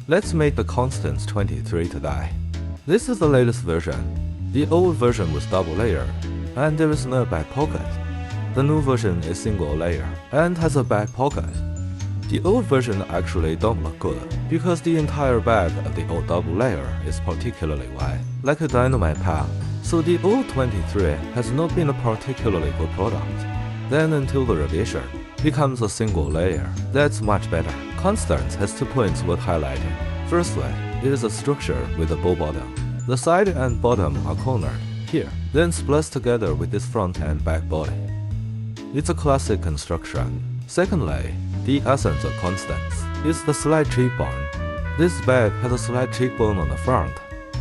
Let's make the Constance 23 today. This is the latest version. The old version was double layer, and there is no back pocket. The new version is single layer, and has a back pocket. The old version actually don't look good, because the entire back of the old double layer is particularly wide, like a dynamite pack. So the old 23 has not been a particularly good product. Then until the revision becomes a single layer, that's much better. Constance has 2 points worth highlighting. Firstly, it is a structure with a bow bottom. The side and bottom are cornered here, then spliced together with this front and back body. It's a classic construction. Secondly, the essence of Constance is the slight cheekbone. This bag has a slight cheekbone on the front,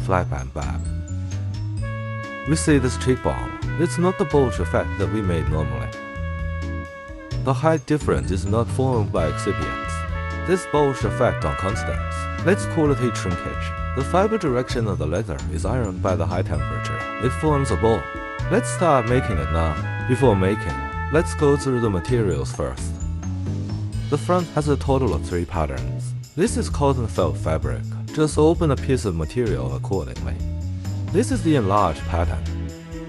flap and back. We see this cheekbone. It's not the bulge effect that we made normally. The height difference is not formed by excipients. This bulge effect on Constance, let's call it heat shrinkage. The fiber direction of the leather is ironed by the high temperature. It forms a ball. Let's start making it now. Before making, let's go through the materials first. The front has a total of 3 patterns. This is cotton felt fabric. Just open a piece of material accordingly. This is the enlarged pattern.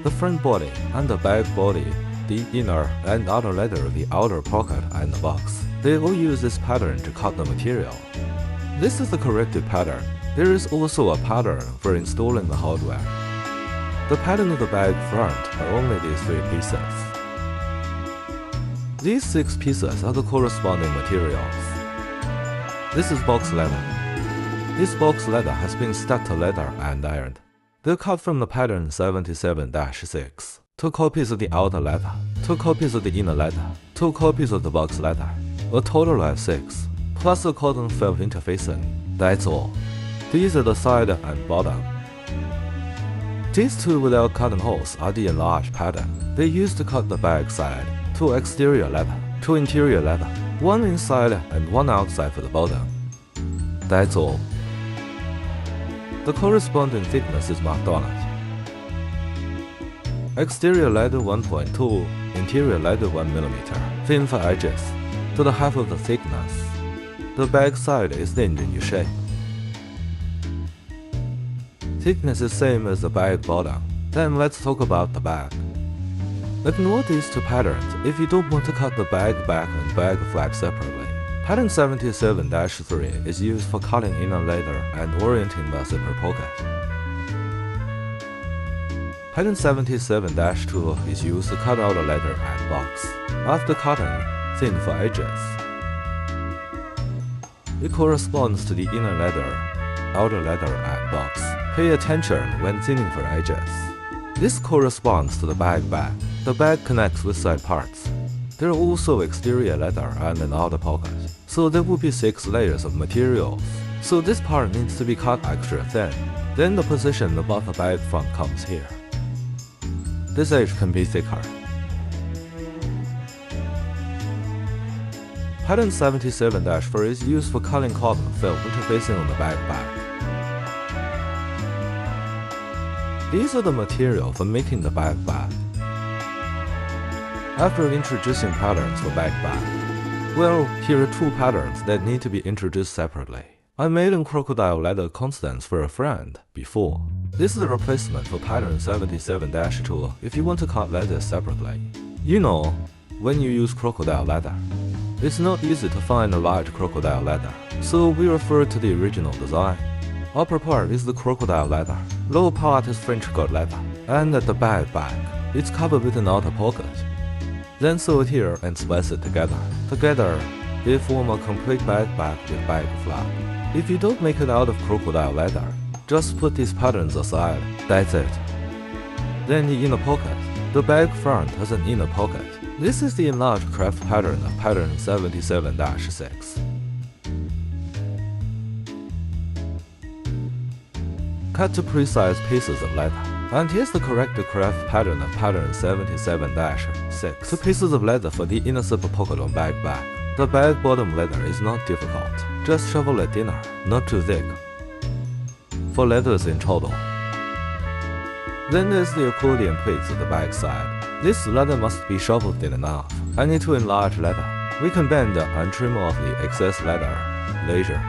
The front body and the back body, the inner and outer leather of the outer pocket and the box, they all use this pattern to cut the material. This is the corrected pattern. There is also a pattern for installing the hardware. The pattern of the bag front are only these 3 pieces. These 6 pieces are the corresponding materials. This is box leather. This box leather has been stuck to leather and ironed. They're cut from the pattern 77-6. 2 copies of the outer leather, 2 copies of the inner leather, 2 copies of the box leather, a total of 6, plus a cotton felt interfacing. That's all. These are the side and bottom. These 2 without cutting holes are the enlarged pattern. They used to cut the back side, 2 exterior leather, 2 interior leather, 1 inside and 1 outside for the bottom. That's all. The corresponding thickness is marked on it. Exterior leather 1.2, interior leather 1 mm, thin for edges, to the half of the thickness. The back side is thin in shape. Thickness is same as the back bottom. Then let's talk about the back. Ignore these 2 patterns if you don't want to cut the bag back and bag flap separately. Pattern 77-3 is used for cutting inner leather and orienting the zipper pocket. Pattern 77-2 is used to cut outer leather and box. After cutting, thin for edges. It corresponds to the inner leather, outer leather and box. Pay attention when thinning for edges. This corresponds to the bag back. The bag connects with side parts. There are also exterior leather and an outer pocket, so there will be 6 layers of materials. So this part needs to be cut extra thin. Then the position above the bag front comes here. This edge can be thicker. Pattern 77-4 is used for cutting cotton felt interfacing on the bag back. These are the material for making the bag back. After introducing patterns for bag back, well, here are 2 patterns that need to be introduced separately. I made a crocodile leather Constance for a friend before. This is a replacement for pattern 77-2 if you want to cut leather separately. You know, when you use crocodile leather, it's not easy to find a large crocodile leather, so we refer to the original design. Upper part is the crocodile leather, lower part is French cut leather, and at the back, it's covered with an outer pocket. Then sew it here and splice it together. Together, they form a complete bag with bag flap. If you don't make it out of crocodile leather, just put these patterns aside, that's it. Then the inner pocket. The bag front has an inner pocket. This is the enlarged craft pattern of pattern 77-6. Cut 2 precise pieces of leather. And here's the corrected craft pattern of pattern 77-6. 2 pieces of leather for the inner zipper pocket on bag back. The bag bottom leather is not difficult. Just shovel it thinner, not too thick. 4 leathers in total. Then there's the accordion pleats at the back side. This leather must be shoveled thin enough. I need to enlarge leather. We can bend and trim off the excess leather later.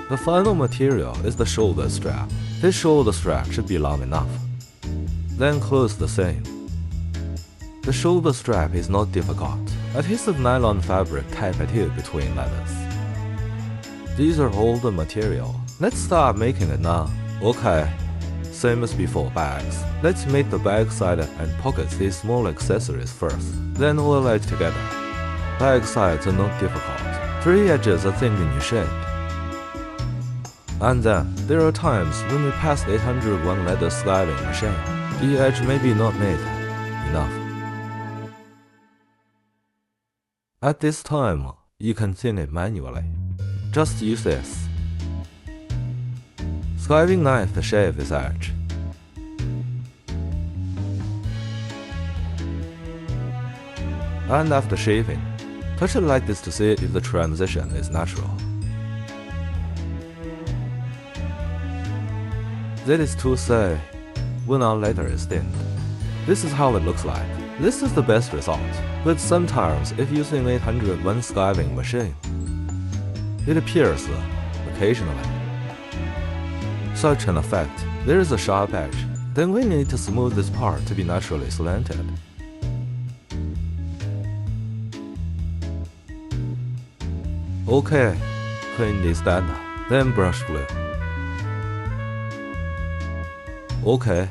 The final material is the shoulder strap. This shoulder strap should be long enough. Then close the seam. The shoulder strap is not difficult. Adhesive nylon fabric type adhere between leathers. These are all the material. Let's start making it now. Okay. Same as before bags. Let's make the bag side and pockets these small accessories first. Then we'll edge together. Bag sides are not difficult. 3 edges are thinly shaped. And then, there are times when we pass 801 leather styling machine. The edge may be not made enough. At this time, you can thin it manually. Just use this. Skiving knife to shave this edge. And after shaving, touch it like this to see if the transition is natural. That is to say, when our leather is thinned. This is how it looks like. This is the best result, but sometimes if using 801 skiving machine, it appears occasionally. Such an effect, there is a sharp edge, then we need to smooth this part to be naturally slanted. Okay, clean this data, then brush glue. Okay,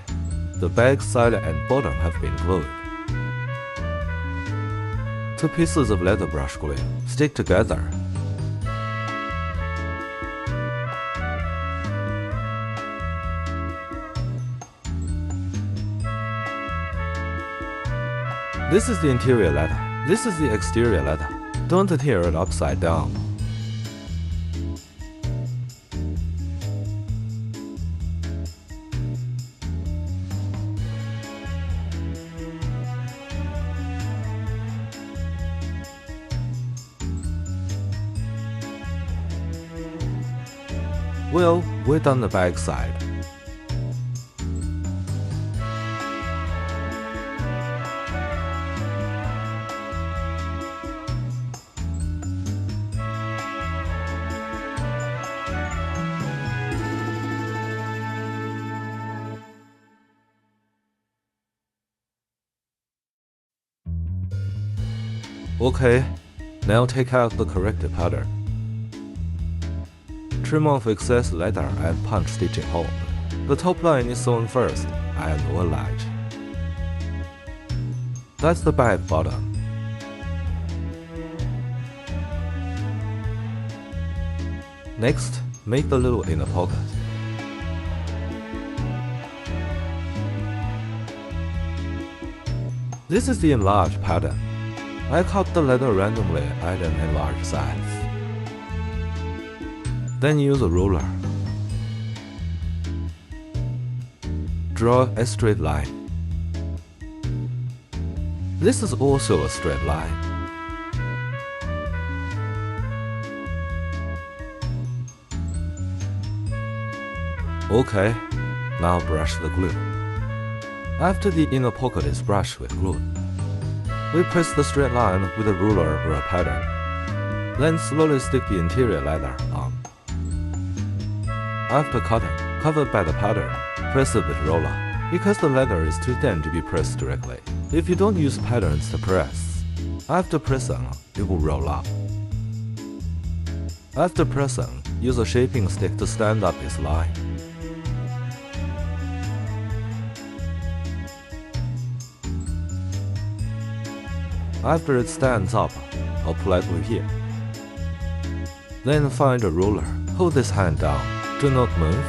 the bag side and bottom have been glued. 2 pieces of leather brush glue stick together. This is the interior leather. This is the exterior leather. Don't adhere it upside down. Well, we're done the back side. Okay, now take out the corrected pattern. Trim off excess leather and punch stitching hole. The top line is sewn first and will latch. That's the bag bottom. Next, make the little inner pocket. This is the enlarged pattern. I cut the leather randomly at an enlarged size. Then use a ruler. Draw a straight line. This is also a straight line. Okay, now brush the glue. After the inner pocket is brushed with glue, we press the straight line with a ruler or a pattern. Then slowly stick the interior leather on. After cutting, covered by the pattern, press it with roller, because the leather is too thin to be pressed directly. If you don't use patterns to press, after pressing, it will roll up. After pressing, use a shaping stick to stand up its line. After it stands up, apply glue here. Then find a ruler, hold this hand down, do not move.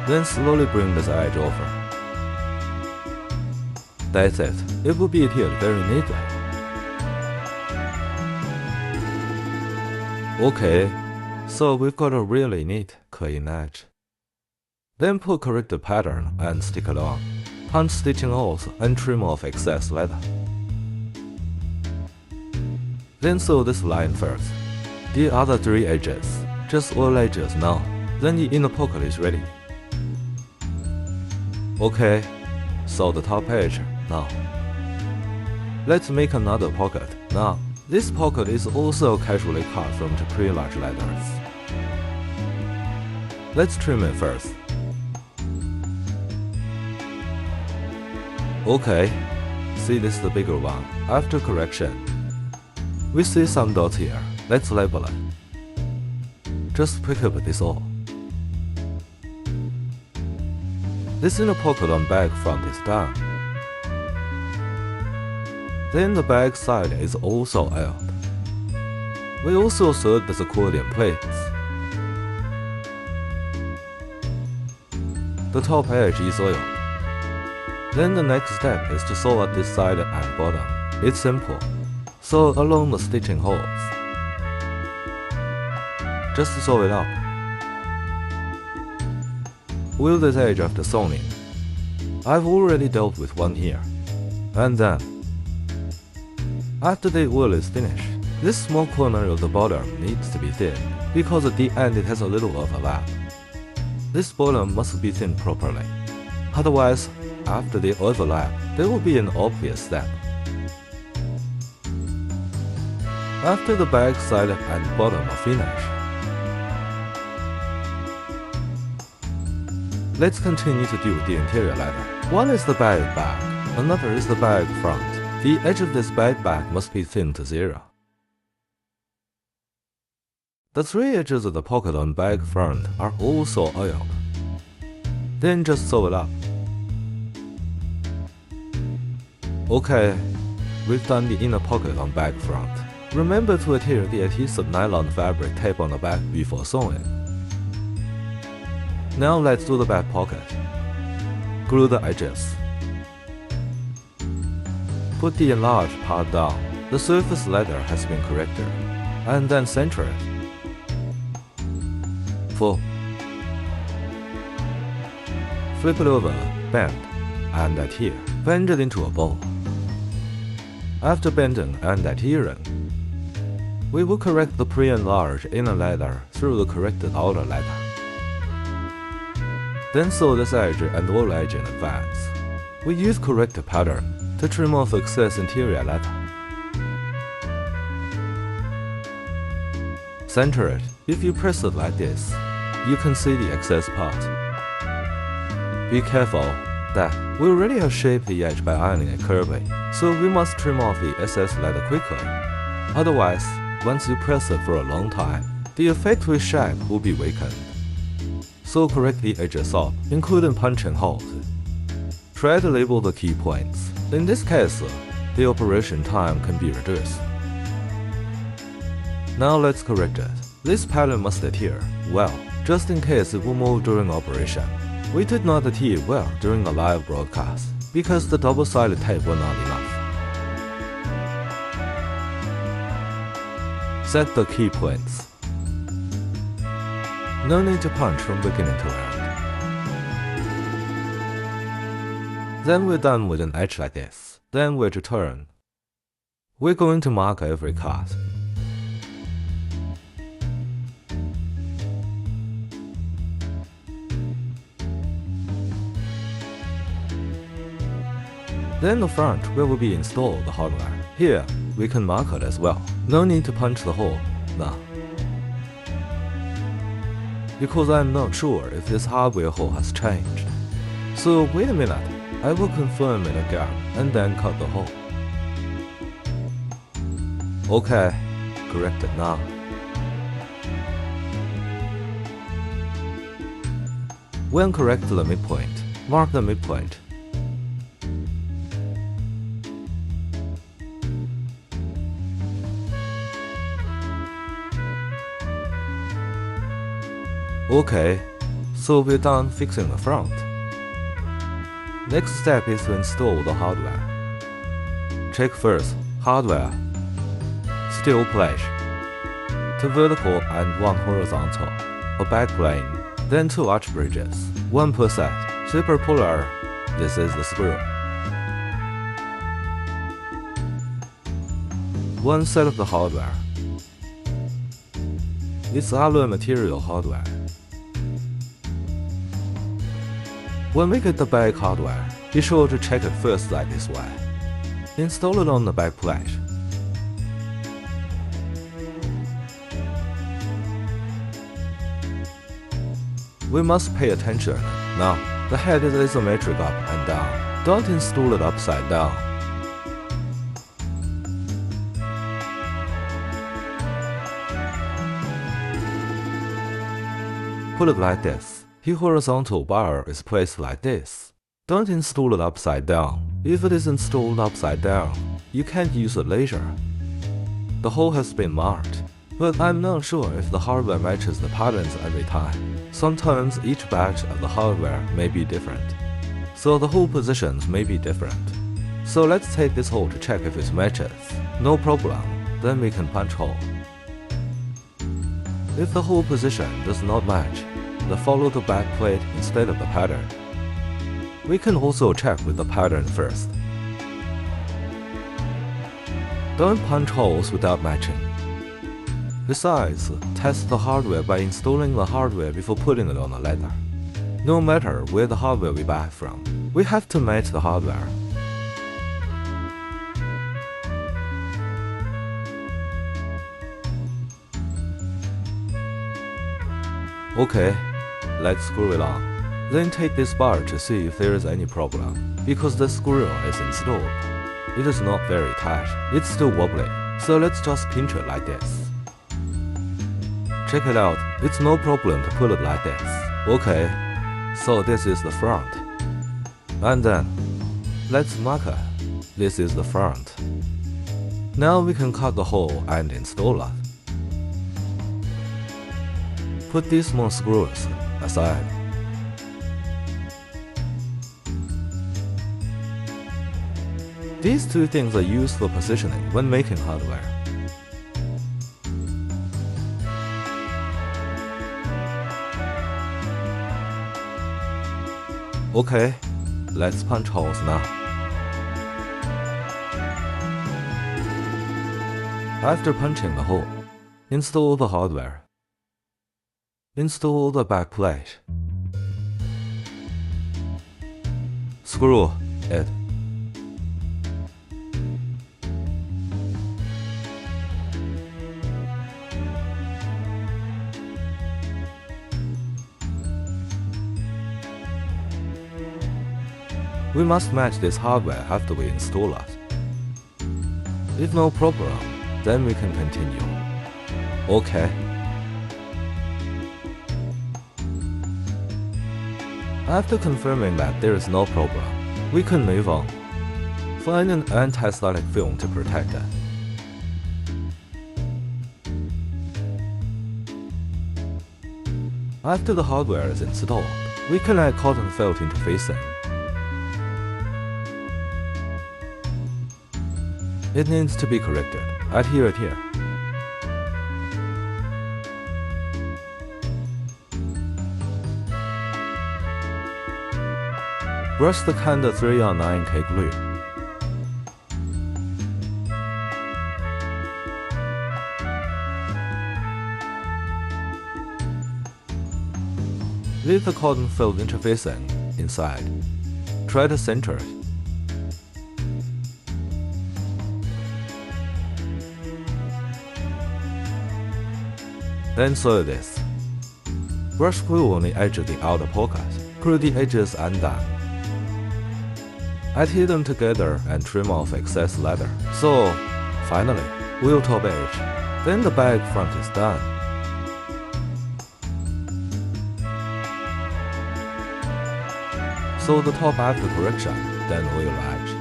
Then slowly bring this edge over. That's it, it will be adhered very neatly. Okay, so we've got a really neat clean edge. Then put corrected pattern and stick it on. Punch stitching holes and trim off excess leather. Then sew this line first. The other 3 edges, just all edges now. Then the inner pocket is ready. Okay, sew the top edge now. Let's make another pocket now. This pocket is also casually cut from the pre-large leathers. Let's trim it first. Okay, see, this is the bigger one. After correction, we see some dots here. Let's label it. Just pick up this all. This inner pocket on back front is done. Then the back side is also oiled. We also soldered the accordion plates. The top edge is oiled. Then the next step is to sew up this side and bottom. It's simple. Sew along the stitching holes. Just sew it up. Wheel this edge after sewing. I've already dealt with one here. And then, after the wheel is finished, this small corner of the bottom needs to be thinned, because at the end it has a little overlap. This bottom must be thinned properly. Otherwise, after the overlap, there will be an obvious step. After the back side and bottom are finished, let's continue to do the interior leather. One is the back, another is the back front. The edge of this back must be thinned to 0. The 3 edges of the pocket on back front are also oiled. Then just sew it up. Okay, we've done the inner pocket on back front. Remember to adhere the adhesive nylon fabric tape on the back before sewing. Now let's do the back pocket. Glue the edges. Put the enlarged part down. The surface leather has been corrected. And then center it. 4. Flip it over, bend, and adhere. Bend it into a ball. After bending and adhering, we will correct the pre-enlarged inner leather through the corrected outer leather. Then sew this edge and all edge in advance. We use corrected pattern to trim off excess interior leather. Center it. If you press it like this, you can see the excess part. Be careful that we already have shaped the edge by ironing it curvy, so we must trim off the excess leather quickly. Otherwise, once you press it for a long time, the effective shape will be weakened. So correct the edges up, including punching holes. Try to label the key points. In this case, the operation time can be reduced. Now let's correct it. This pattern must adhere well, just in case it will move during operation. We did not adhere well during the live broadcast, because the double-sided tape was not enough. Set the key points. No need to punch from beginning to end. Then we're done with an edge like this. Then we're to turn. We're going to mark every cut. Then the front where will be installed the hardware. Here, we can mark it as well. No need to punch the hole now, because I'm not sure if this hardware hole has changed. So wait a minute, I will confirm it again and then cut the hole. Okay, correct it now. When correct the midpoint, mark the midpoint. Okay, so we're done fixing the front. Next step is to install the hardware. Check first, hardware, steel plate, 2 vertical and 1 horizontal, a back plane, then 2 arch bridges, 1 per set, zipper puller, this is the screw. 1 set of the hardware. It's alloy material hardware. When we get the back hardware, be sure to check it first like this way. Install it on the back plate. we must pay attention. Now, the head is isometric up and down. Don't install it upside down. Put it like this. The horizontal bar is placed like this. Don't install it upside down. If it is installed upside down, you can't use a laser. The hole has been marked, but I'm not sure if the hardware matches the patterns every time. Sometimes each batch of the hardware may be different, so the hole positions may be different. So let's take this hole to check if it matches. No problem, then we can punch hole. If the hole position does not match, then follow the back plate instead of the pattern. We can also check with the pattern first. Don't punch holes without matching. Besides, test the hardware by installing the hardware before putting it on the leather. No matter where the hardware we buy from, we have to match the hardware. Okay, let's screw it on. Then take this bar to see if there is any problem. Because the screw is installed, it is not very tight, it's still wobbly, so let's just pinch it like this. Check it out, it's no problem to put it like this. Okay, so this is the front. And then, let's mark it. This is the front. Now we can cut the hole and install it. Put these small screws aside. These two things are used for positioning when making hardware. Okay, let's punch holes now. After punching the hole, install the hardware. Install the back plate. Screw it. We must match this hardware after we install it. If no problem, then we can continue. Okay. After confirming that there is no problem, we can move on. Find an anti-static film to protect it. After the hardware is installed, we can add cotton felt interfacing. It needs to be corrected. Adhere it here. Brush the Kanda 3R9K glue. Leave the cotton felt interfacing inside. Try to center it. Then sew this. Brush glue on the edge of the outer pocket. Glue the edges and down. Adhere them together and trim off excess leather. So, finally, wheel top edge. Then the bag front is done. Sew the top after correction, then wheel edge.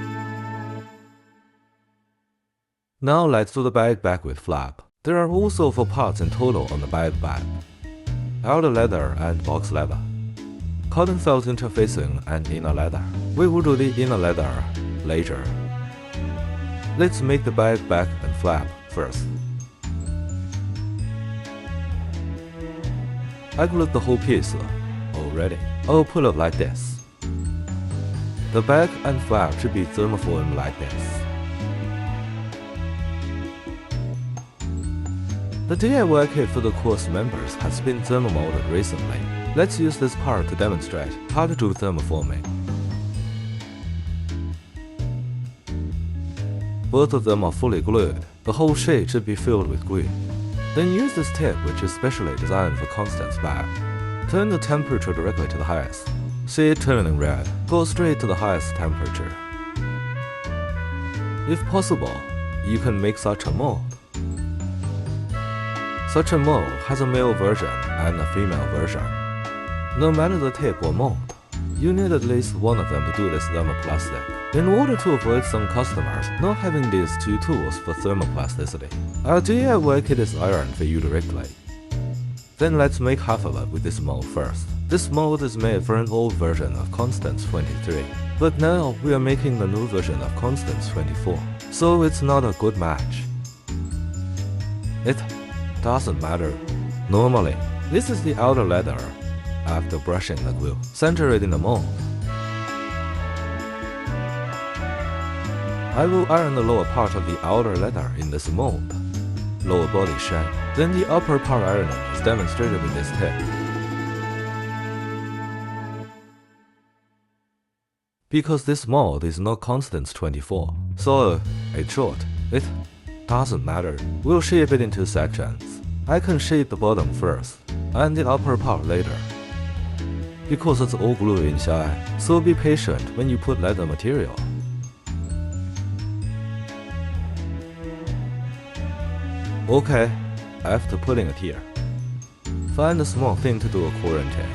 Now let's do the bag back with flap. There are also 4 parts in total on the bag back. Outer leather and box leather. Cotton felt interfacing and inner leather. We will do the inner leather later. Let's make the bag back and flap first. I glued the whole piece already. I'll put it like this. The bag and flap should be thermoformed like this. The DIY kit for the course members has been thermomolded recently. Let's use this part to demonstrate how to do thermoforming. Both of them are fully glued. The whole sheet should be filled with glue. Then use this tip, which is specially designed for Constance bag. Turn the temperature directly to the highest. See it turning red, go straight to the highest temperature. If possible, you can make such a mold. Such a mold has a male version and a female version. No matter the tip or mold, you need at least one of them to do this thermoplastic. In order to avoid some customers not having these two tools for thermoplasticity, I'll DIY this iron for you directly. Then let's make half of it with this mold first. This mold is made for an old version of Constance 23, but now we are making the new version of Constance 24, so it's not a good match. It doesn't matter. Normally, this is the outer leather. After brushing the glue, center it in the mold. I will iron the lower part of the outer leather in this mold. Lower body shape. Then the upper part ironing is demonstrated with this tip. Because this mold is not Constance 24, so it's short. It doesn't matter. We'll shape it into sections. I can shape the bottom first, and the upper part later. Because it's all glue inside, so be patient when you put leather material. Okay, after putting it here, find a small thing to do a quarantine,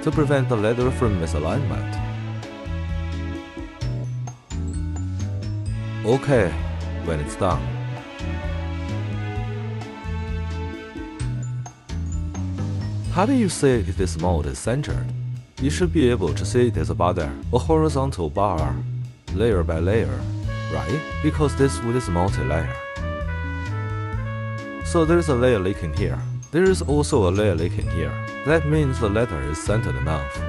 to prevent the leather from misalignment. Okay, when it's done. How do you see if this mold is centered? You should be able to see there's a bar there, a horizontal bar, layer by layer, right? Because this wood is multi-layer. So there's a layer leaking here. There is also a layer leaking here. That means the leather is centered enough.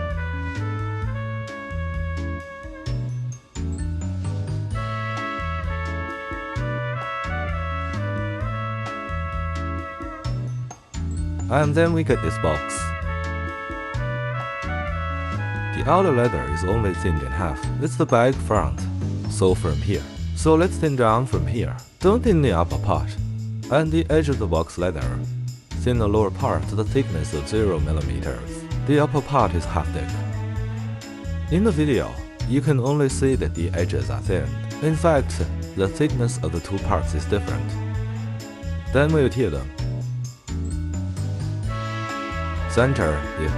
And then we get this box. The outer leather is only thinned in half. It's the back front. So from here. So let's thin down from here. Don't thin the upper part. And the edge of the box leather. Thin the lower part to the thickness of 0 mm. The upper part is half thick. In the video, you can only see that the edges are thin. In fact, the thickness of the two parts is different. Then we'll tear them. Center here.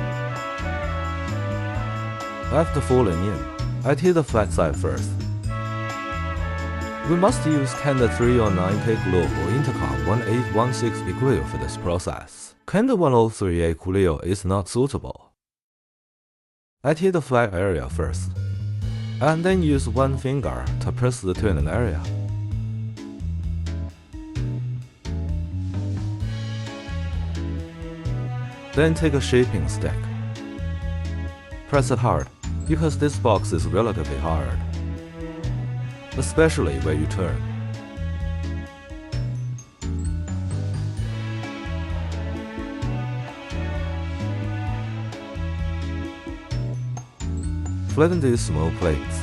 After folding in, I tear the flat side first. We must use Candle 309K glue or Intercom 1816 glue for this process. Candle 103A glue is not suitable. I tear the flat area first, and then use one finger to press the turning area. Then take a shaping stick. Press it hard, because this box is relatively hard, especially where you turn. Flatten these small plates.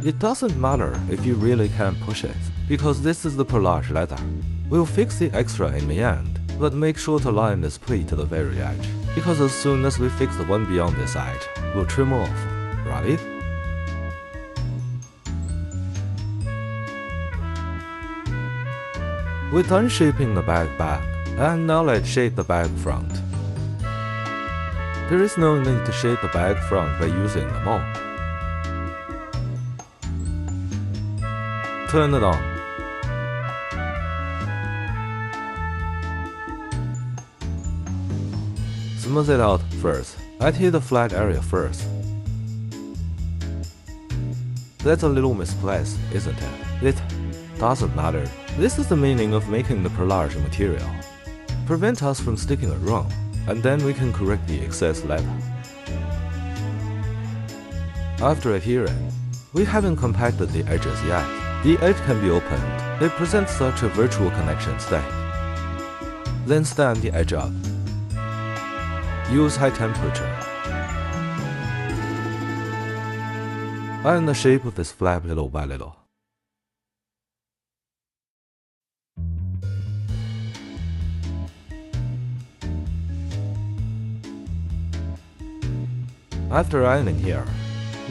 It doesn't matter if you really can't push it, because this is the perlage leather. We'll fix the extra in the end, but make sure to line this plate to the very edge, because as soon as we fix the one beyond this edge, we'll trim off, right? We're done shaping the back, and now let's shape the back front. There is no need to shape the back front by using the mold. Turn it on. Smooth it out first. I tear the flat area first. That's a little misplaced, isn't it? It doesn't matter. This is the meaning of making the perlage material. Prevent us from sticking it wrong, and then we can correct the excess leather. After adhering, we haven't compacted the edges yet. The edge can be opened. It presents such a virtual connection state. Then stand the edge up. Use high temperature. Iron the shape of this flap little by little. After ironing here,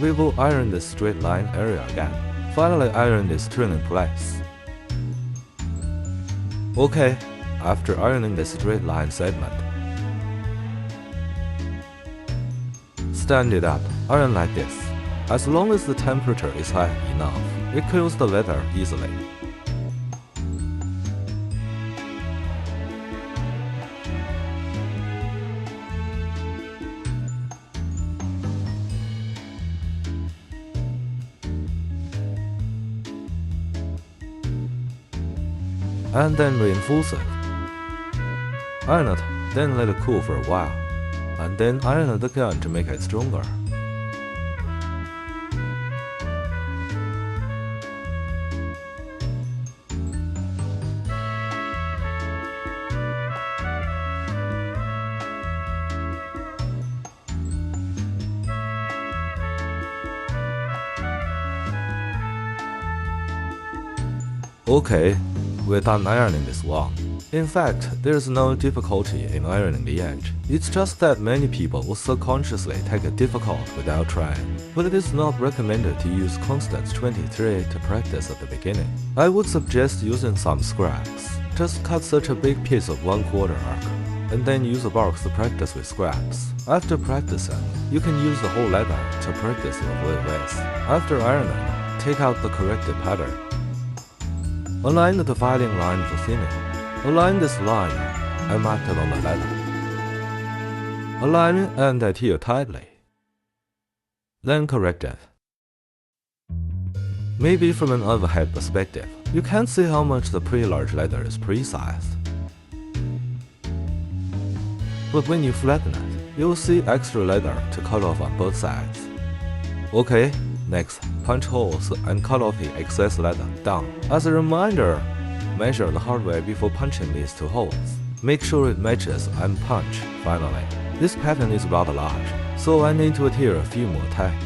we will iron this straight line area again. Finally iron this turn in place. OK, after ironing the straight line segment, stand it up, iron like this. As long as the temperature is high enough, it cools the leather easily. And then reinforce it. Iron it, then let it cool for a while, and then iron it again to make it stronger. Okay, we're done ironing this one. In fact, there's no difficulty in ironing the edge. It's just that many people will subconsciously take it difficult without trying. But it is not recommended to use Constance 23 to practice at the beginning. I would suggest using some scraps. Just cut such a big piece of 1/4 arc, and then use a box to practice with scraps. After practicing, you can use the whole leather to practice your blade with. After ironing, take out the corrected pattern. Align the dividing line for thinning. Align this line and mark it on the leather. Align it and adhere tightly. Then correct it. Maybe from an overhead perspective, you can't see how much the pre-large leather is pre-sized. But when you flatten it, you'll see extra leather to cut off on both sides. Okay, next, punch holes and cut off the excess leather down. As a reminder, measure the hardware before punching these two holes. Make sure it matches and punch finally. This pattern is rather large, so I need to adhere a few more tags.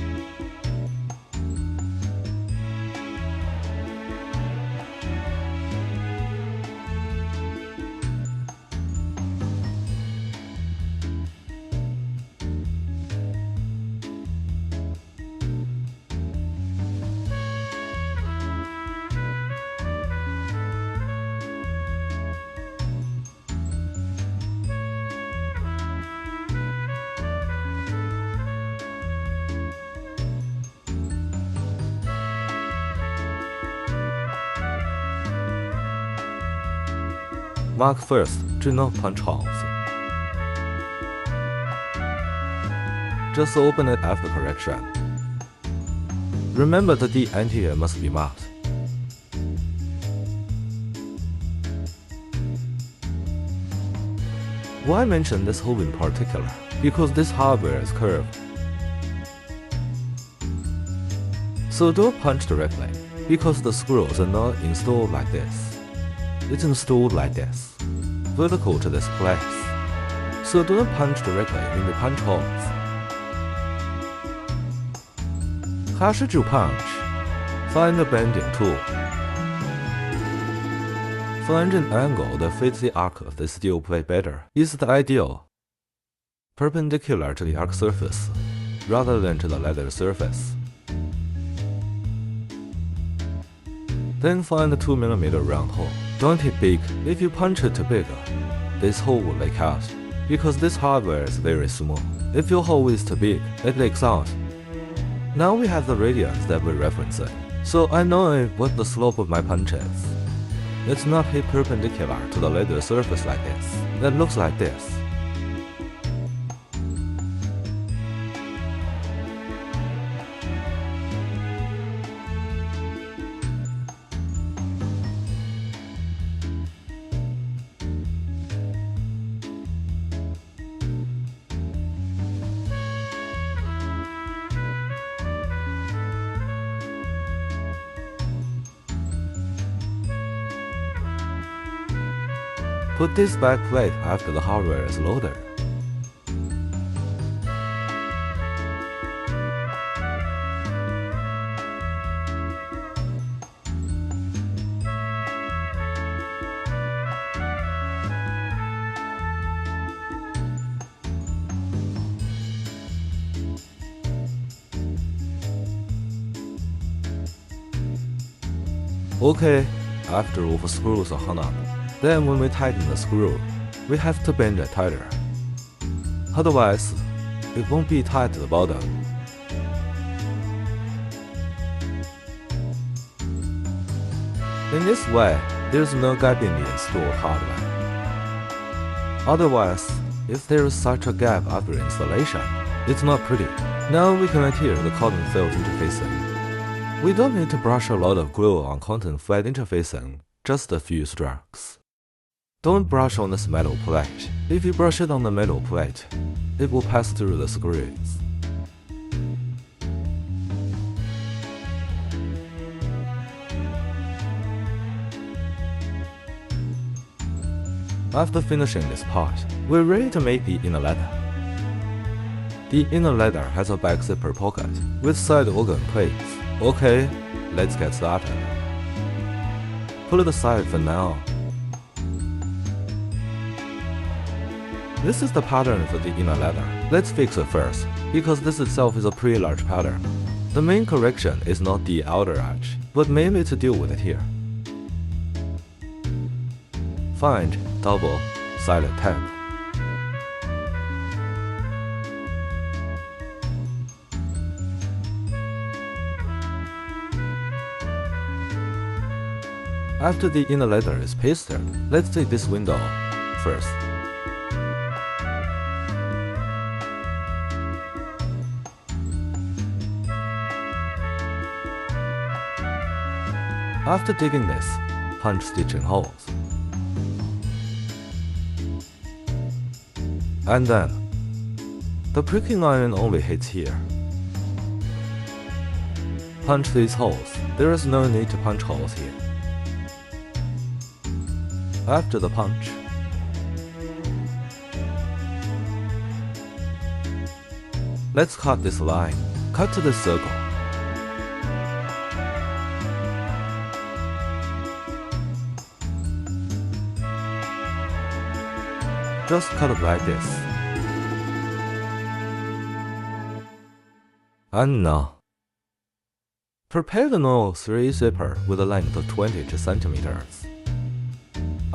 Mark first, do not punch holes. Just open it after correction. Remember that the anterior must be marked. Why mention this hole in particular? Because this hardware is curved. So don't punch directly, because the screws are not installed like this. It's installed like this, vertical to this place. So don't punch directly in the punch holes. 还是就 punch. Find a bending tool. Find an angle that fits the arc of the steel plate better. Is the ideal perpendicular to the arc surface, rather than to the leather surface. Then find a 2mm round hole. Don't hit big. If you punch it too big, this hole will leak out, because this hardware is very small. If your hole is too big, it leaks out. Now we have the radius that we're referencing, so I know what the slope of my punch is. It's not hit perpendicular to the leather surface like this. That looks like this. Put this back plate after the hardware is loaded. Okay, after all the screws are hung up, then when we tighten the screw, we have to bend it tighter. Otherwise, it won't be tight at the bottom. In this way, there's no gap in the installed hardware. Otherwise, if there is such a gap after installation, it's not pretty. Now we can adhere the cotton felt interfacing. We don't need to brush a lot of glue on cotton felt interfacing, just a few strokes. Don't brush on this metal plate. If you brush it on the metal plate, it will pass through the screws. After finishing this part, we're ready to make the inner leather. The inner leather has a back zipper pocket with side organ plates. Okay, let's get started. Pull it aside for now. This is the pattern for the inner leather. Let's fix it first, because this itself is a pretty large pattern. The main correction is not the outer edge, but mainly to deal with it here. Find double-sided tape. After the inner leather is pasted, let's take this window first. After digging this, punch stitching holes. And then, the pricking iron only hits here. Punch these holes. There is no need to punch holes here. After the punch, let's cut this line. Cut to this circle. Just cut it like this. And now, prepare the normal 3 zipper with a length of 20 centimeters.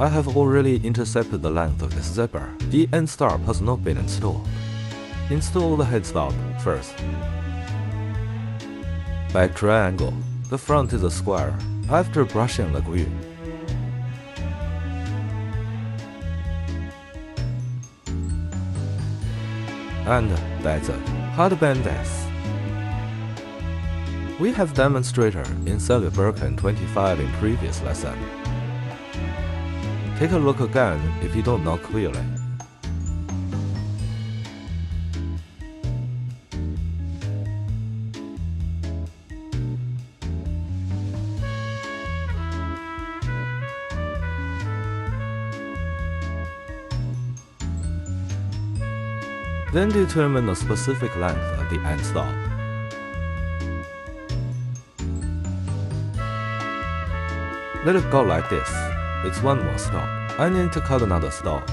I have already intercepted the length of this zipper. The end stop has not been installed. Install the head stop first. Back triangle. The front is a square. After brushing the glue, and that's it. How to bend this? We have demonstrated in Sally Birkin 25 in previous lesson. Take a look again if you don't know clearly. Then determine the specific length of the end stop. Let it go like this. It's one more stop. I need to cut another stop.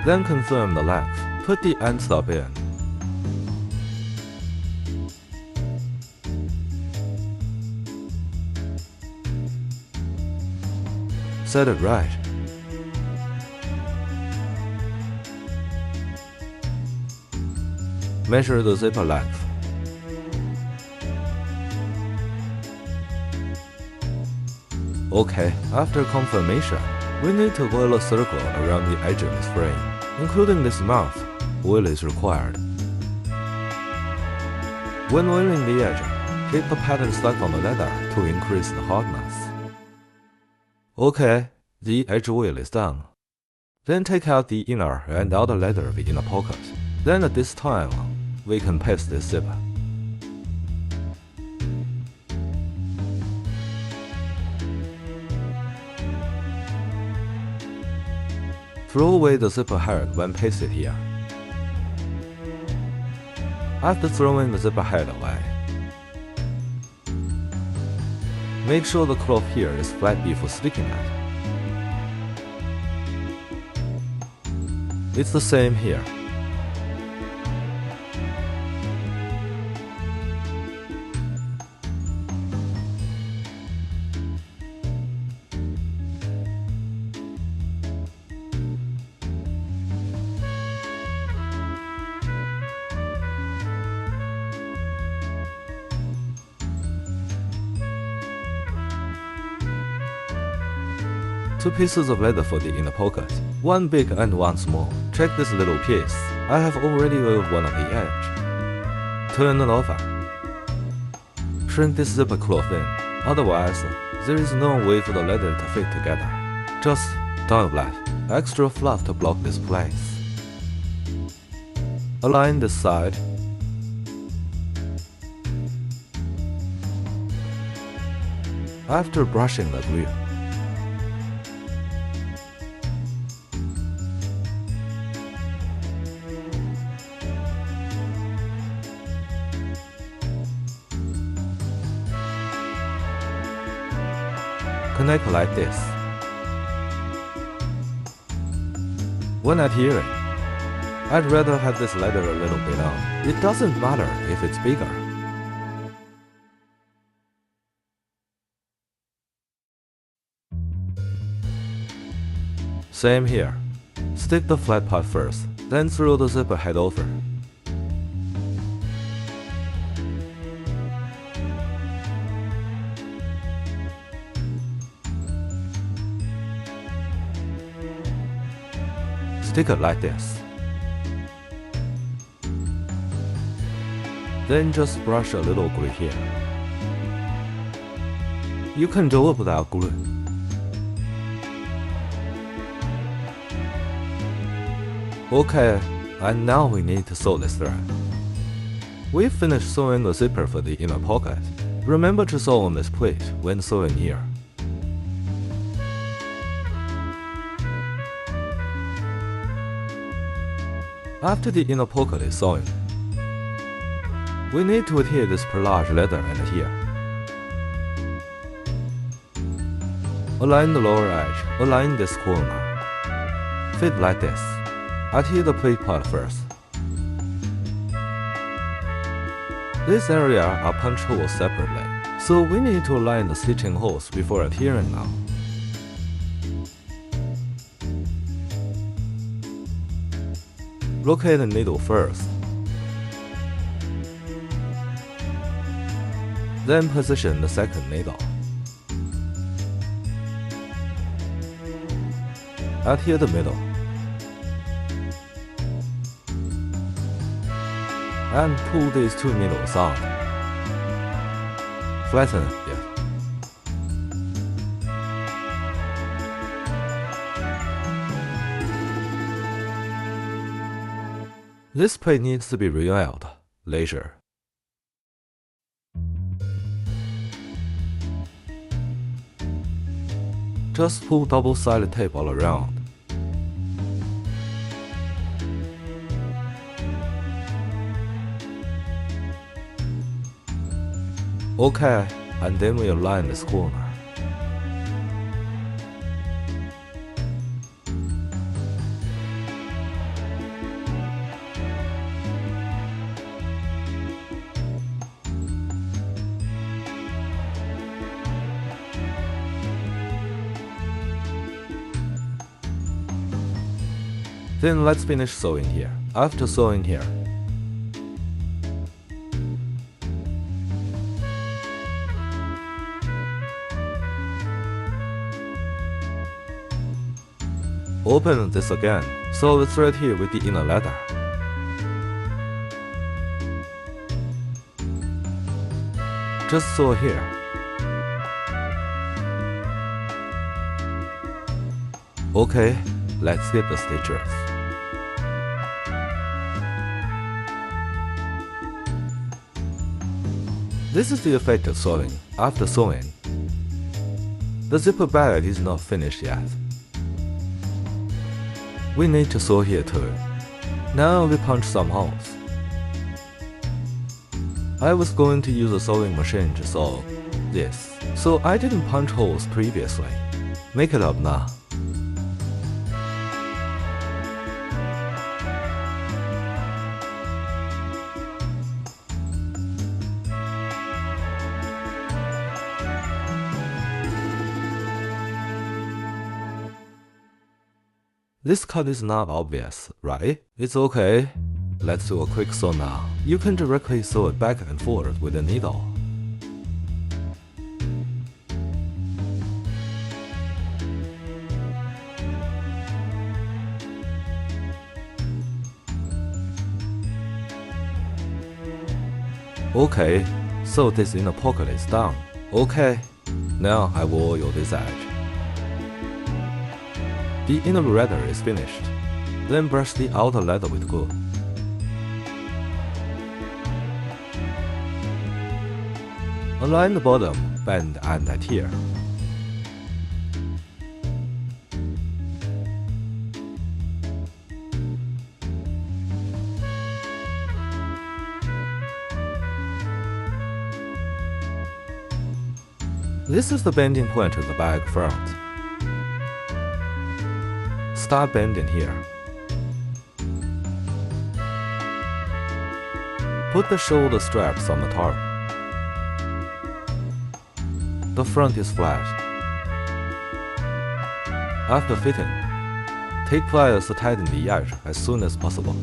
Then confirm the length. Put the end stop in. Set it right. Measure the zipper length. Okay, after confirmation, we need to oil a circle around the edge of this frame, including this mouth. Oil is required. When oiling the edge, keep the pattern stuck on the leather to increase the hardness. Okay, the edge oil is done. Then take out the inner and outer leather of the inner pocket. Then at this time, we can paste this zipper. Throw away the zipper head when pasted here. After throwing the zipper head away, make sure the cloth here is flat before sticking it. It's the same here. 2 pieces of leather for the inner pocket, one big and one small. Check this little piece. I have already oiled one of the edge. Turn it over. Shrink this zipper cloth in, otherwise there is no way for the leather to fit together. Just don't let extra fluff to block this place. Align this side. After brushing the glue, connect like this. When adhering, I'd rather have this leather a little bit out. It doesn't matter if it's bigger. Same here. Stick the flat part first, then throw the zipper head over. Stick it like this. Then just brush a little glue here. You can do it without glue. Okay, and now we need to sew this thread. We've finished sewing the zipper for the inner pocket. Remember to sew on this pleat when sewing here. After the inner pocket is sewn, we need to adhere this perlage leather and here. Align the lower edge, align this corner. Fit like this. Adhere the plate part first. This area are punch holes separately, so we need to align the stitching holes before adhering now. Locate the needle first. Then position the second needle. Adhere the middle. And pull these 2 needles out. Flatten it. This plate needs to be re-oiled later. Just pull double-sided tape all around. Okay, and then we align this corner. Then let's finish sewing here. After sewing here, open this again, sew the thread here with the inner leather. Just sew here. Okay, let's skip the stitches. This is the effect of sewing. After sewing, the zipper bag is not finished yet. We need to sew here too. Now we punch some holes. I was going to use a sewing machine to sew this, so I didn't punch holes previously. Make it up now. This cut is not obvious, right? It's okay. Let's do a quick sew now. You can directly sew it back and forth with a needle. Okay, so this inner pocket is done. Okay, now I will oil this edge. The inner leather is finished. Then brush the outer leather with glue. Align the bottom, bend and adhere. This is the bending point of the bag front. Start bending here. Put the shoulder straps on the top. The front is flat. After fitting, take pliers to tighten the edge as soon as possible.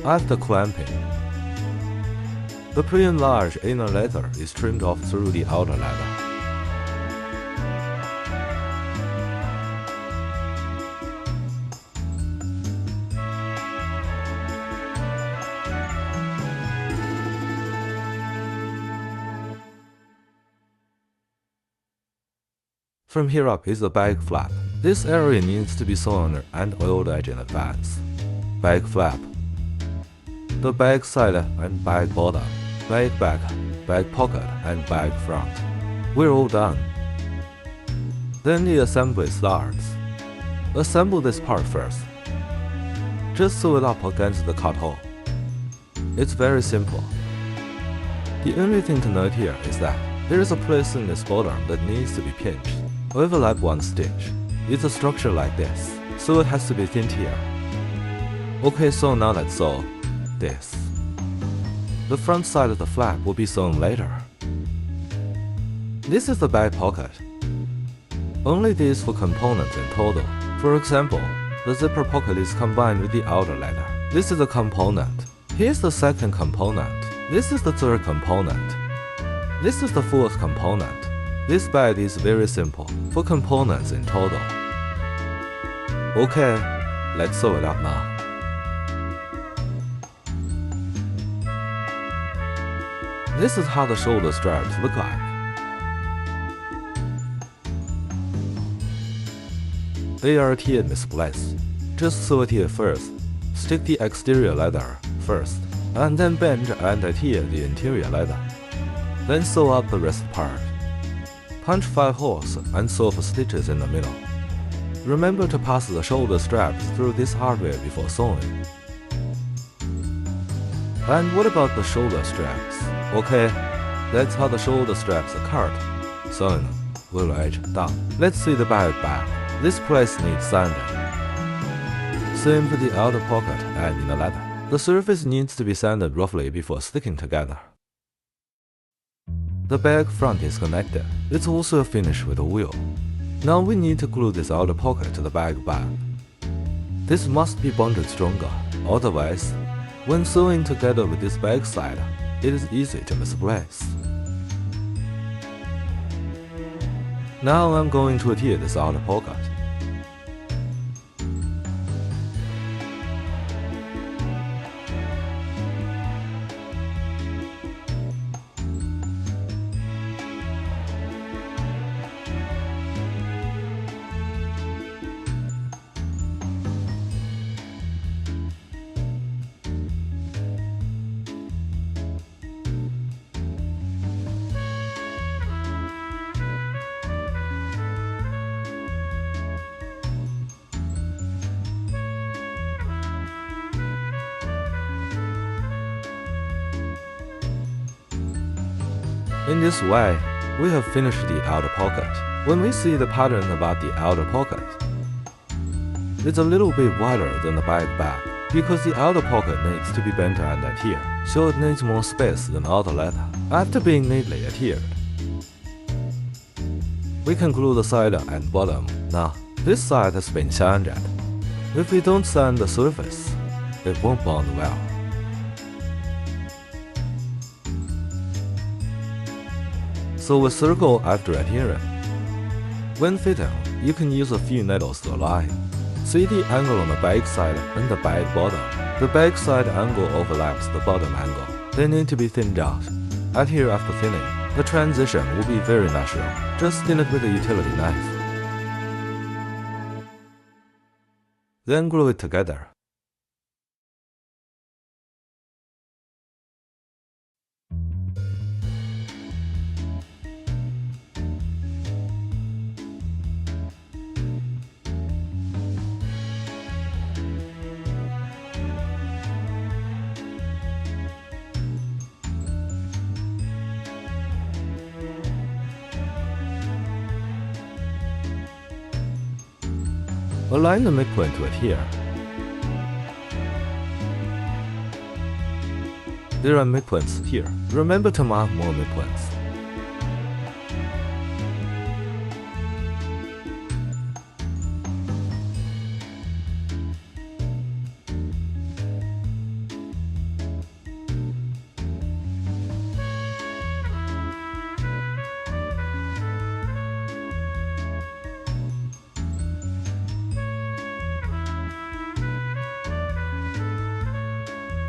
After clamping, the pre-enlarged inner leather is trimmed off through the outer leather. From here up is the bag flap. This area needs to be sewn and oiled edge in advance. Bag flap. The bag side and bag bottom, bag back, bag pocket and bag front. We're all done. Then the assembly starts. Assemble this part first. Just sew it up against the cut hole. It's very simple. The only thing to note here is that there is a place in this bottom that needs to be pinched. Overlap one stitch. It's a structure like this, so it has to be thinned here. Okay, so now let's sew this. The front side of the flap will be sewn later. This is the back pocket. Only these four components in total. For example, the zipper pocket is combined with the outer leather. This is a component. Here's the second component. This is the third component. This is the fourth component. This bag is very simple. 4 components in total. Okay, let's sew it up now. This is how the shoulder straps look like. They are tiered misplaced. Just sew it here first. Stick the exterior leather first, and then bend and adhere the interior leather. Then sew up the rest part. Punch 5 holes and sew 4 stitches in the middle. Remember to pass the shoulder straps through this hardware before sewing. And what about the shoulder straps? Okay, that's how the shoulder straps are cut. Sewn, wheel edge down. Let's see the bag back. This place needs sanding. Same for the outer pocket and inner leather. The surface needs to be sanded roughly before sticking together. The bag front is connected. It's also finished with a wheel. Now we need to glue this outer pocket to the bag back. This must be bonded stronger, otherwise, when sewing together with this bag side, it is easy to misplace. Now I'm going to adhere this outer pocket. In this way, we have finished the outer pocket. When we see the pattern about the outer pocket, it's a little bit wider than the back because the outer pocket needs to be bent and adhered, so it needs more space than outer leather. After being neatly adhered, we can glue the side and bottom. Now, this side has been sanded. If we don't sand the surface, it won't bond well. so we circle after adhering. When fitting, you can use a few needles to align. See the angle on the back side and the back bottom. The back side angle overlaps the bottom angle. They need to be thinned out. Adhere after thinning. The transition will be very natural. Just thin it with a utility knife. Then glue it together. Align the midpoint to adhere. There are midpoints here. Remember to mark more midpoints.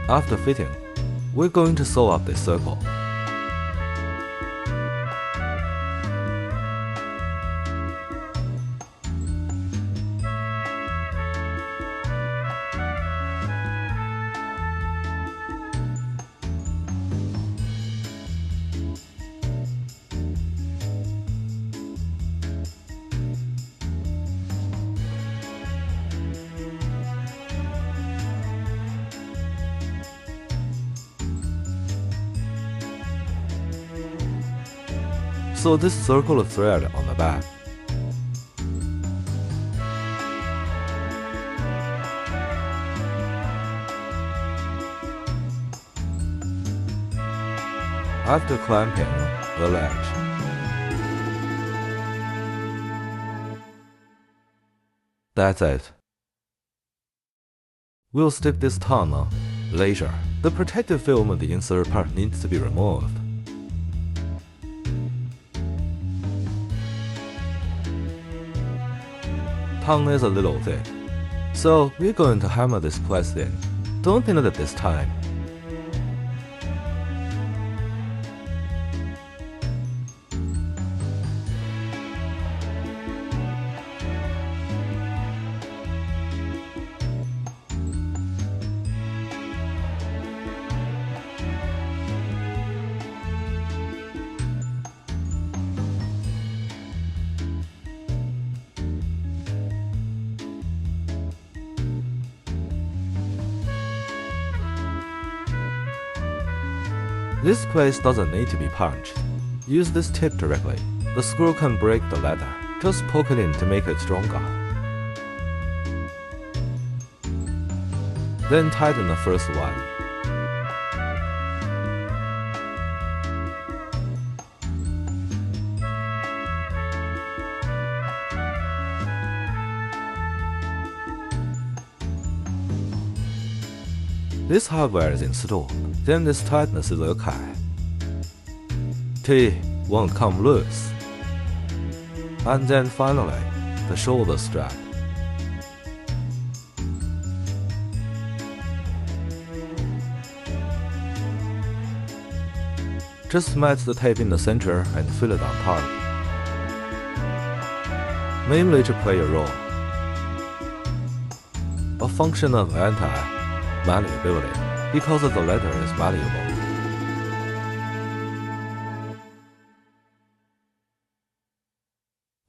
After fitting, we're going to sew up this circle. Sew this circular thread on the back. After clamping the ledge, that's it. We'll stick this tongue on later. The protective film of the insert part needs to be removed. Tongue is a little thick, so we're going to hammer this place in. Don't pin it at this time. This place doesn't need to be punched. Use this tip directly. The screw can break the leather. Just poke it in to make it stronger. Then tighten the first one. This hardware is installed, then this tightness is okay. T won't come loose. And then finally, the shoulder strap. Just match the tape in the center and fill it on top. Mainly to play a role. A function of anti-malleability, because the leather is malleable.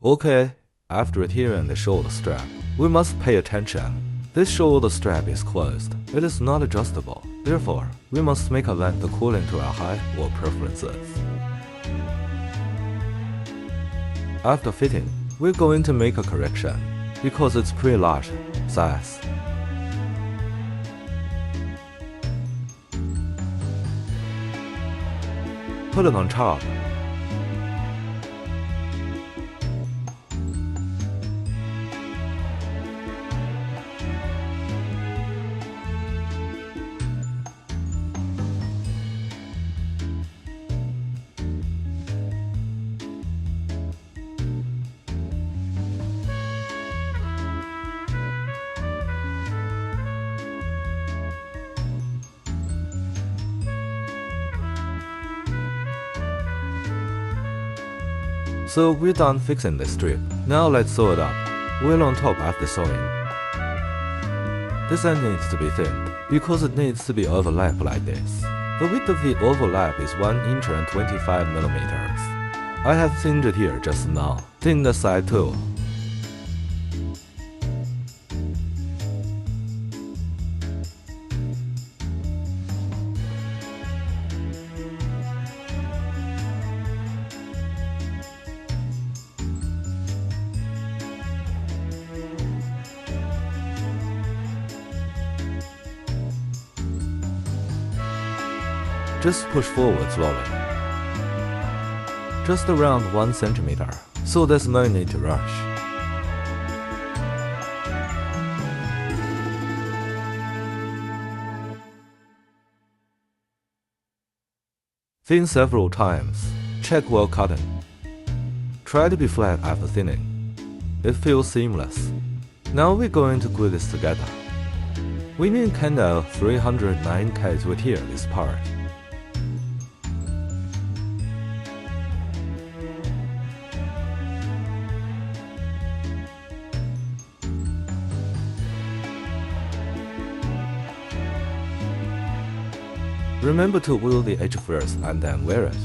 Okay, after adhering the shoulder strap, we must pay attention. This shoulder strap is closed. It is not adjustable. Therefore, we must make a length according to our height or preferences. After fitting, we're going to make a correction, because it's pretty large size. Put it on top. So we're done fixing this strip. Now let's sew it up. We'll on top after sewing. This end needs to be thinned because it needs to be overlapped like this. The width of the overlap is 1 inch and 25 millimeters. I have thinned it here just now. Thin the side too. Just push forward slowly. Just around 1 centimeter, so there's no need to rush. Thin several times. Check while cutting. Try to be flat after thinning. It feels seamless. Now we're going to glue this together. We need kinda 309K to adhere this part. Remember to wheel the edge first and then wear it.